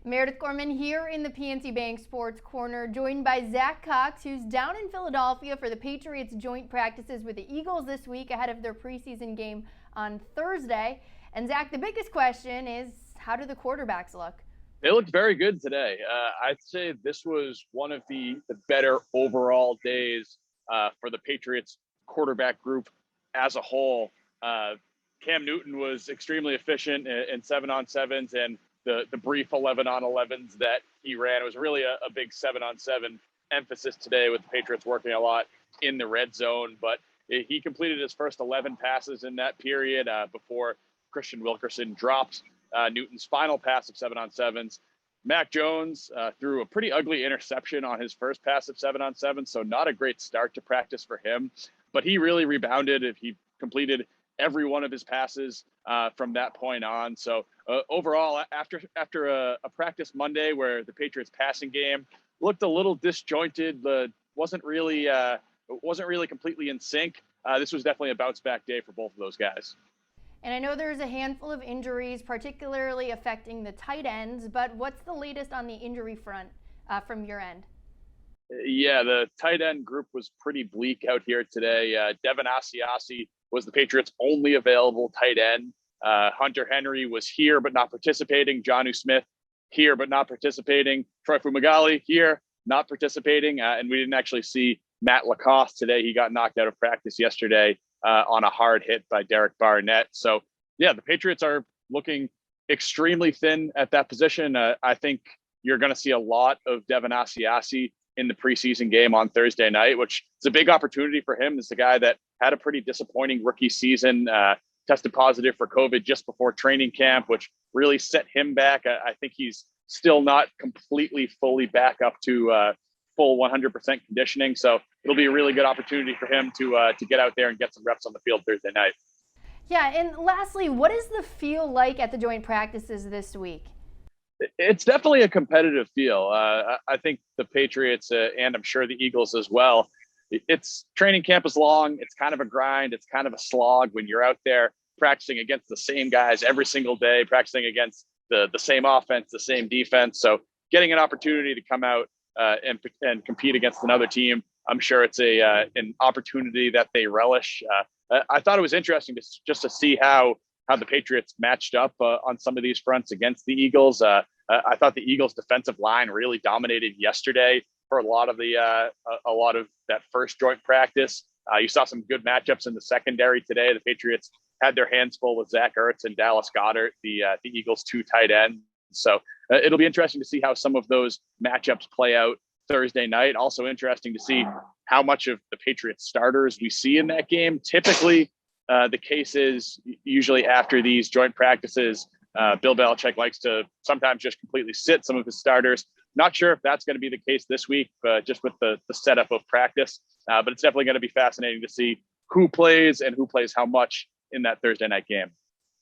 Meredith Gorman here in the PNC Bank Sports Corner, joined by Zach Cox, who's down in Philadelphia for the Patriots joint practices with the Eagles this week ahead of their preseason game on Thursday. And Zach, the biggest question is, how do the quarterbacks look? They looked very good today. I'd say this was one of the better overall days for the Patriots quarterback group as a whole. Cam Newton was extremely efficient in 7-on-7s, and the brief 11-on-11s that he ran. It was really a big 7-on-7 emphasis today, with the Patriots working a lot in the red zone. But he completed his first 11 passes in that period before Christian Wilkerson dropped Newton's final pass of 7-on-7s. Mack Jones threw a pretty ugly interception on his first pass of 7-on-7, so not a great start to practice for him. But he really rebounded. He completed every one of his passes from that point on. So overall, after a practice Monday where the Patriots passing game looked a little disjointed, wasn't really completely in sync, this was definitely a bounce back day for both of those guys. And I know there's a handful of injuries, particularly affecting the tight ends, but what's the latest on the injury front from your end? Yeah, the tight end group was pretty bleak out here today. Devin Asiasi was the Patriots' only available tight end. Hunter Henry was here but not participating. Jonnu Smith here but not participating. Troy Fumagalli here, not participating. And we didn't actually see Matt Lacoste today. He got knocked out of practice yesterday on a hard hit by Derek Barnett. So, yeah, the Patriots are looking extremely thin at that position. I think you're going to see a lot of Devin Asiasi in the preseason game on Thursday night, which is a big opportunity for him. It's a guy that had a pretty disappointing rookie season, tested positive for COVID just before training camp, which really set him back. I think he's still not completely fully back up to full 100% conditioning. So it'll be a really good opportunity for him to get out there and get some reps on the field Thursday night. Yeah, and lastly, what is the feel like at the joint practices this week? It's definitely a competitive feel. I think the Patriots and I'm sure the Eagles as well. It's training camp is long. It's kind of a grind. It's kind of a slog when you're out there practicing against the same guys every single day, practicing against the same offense, the same defense. So getting an opportunity to come out and compete against another team, I'm sure it's an opportunity that they relish. I thought it was interesting just to see how the Patriots matched up on some of these fronts against the Eagles. I thought the Eagles' defensive line really dominated yesterday for a lot of that first joint practice. You saw some good matchups in the secondary today. The Patriots had their hands full with Zach Ertz and Dallas Goedert, the Eagles' two tight ends. So it'll be interesting to see how some of those matchups play out Thursday night. Also interesting to see how much of the Patriots starters we see in that game. Typically, the case is usually after these joint practices, Bill Belichick likes to sometimes just completely sit some of his starters. Not sure if that's going to be the case this week, just with the setup of practice. But it's definitely going to be fascinating to see who plays and who plays how much in that Thursday night game.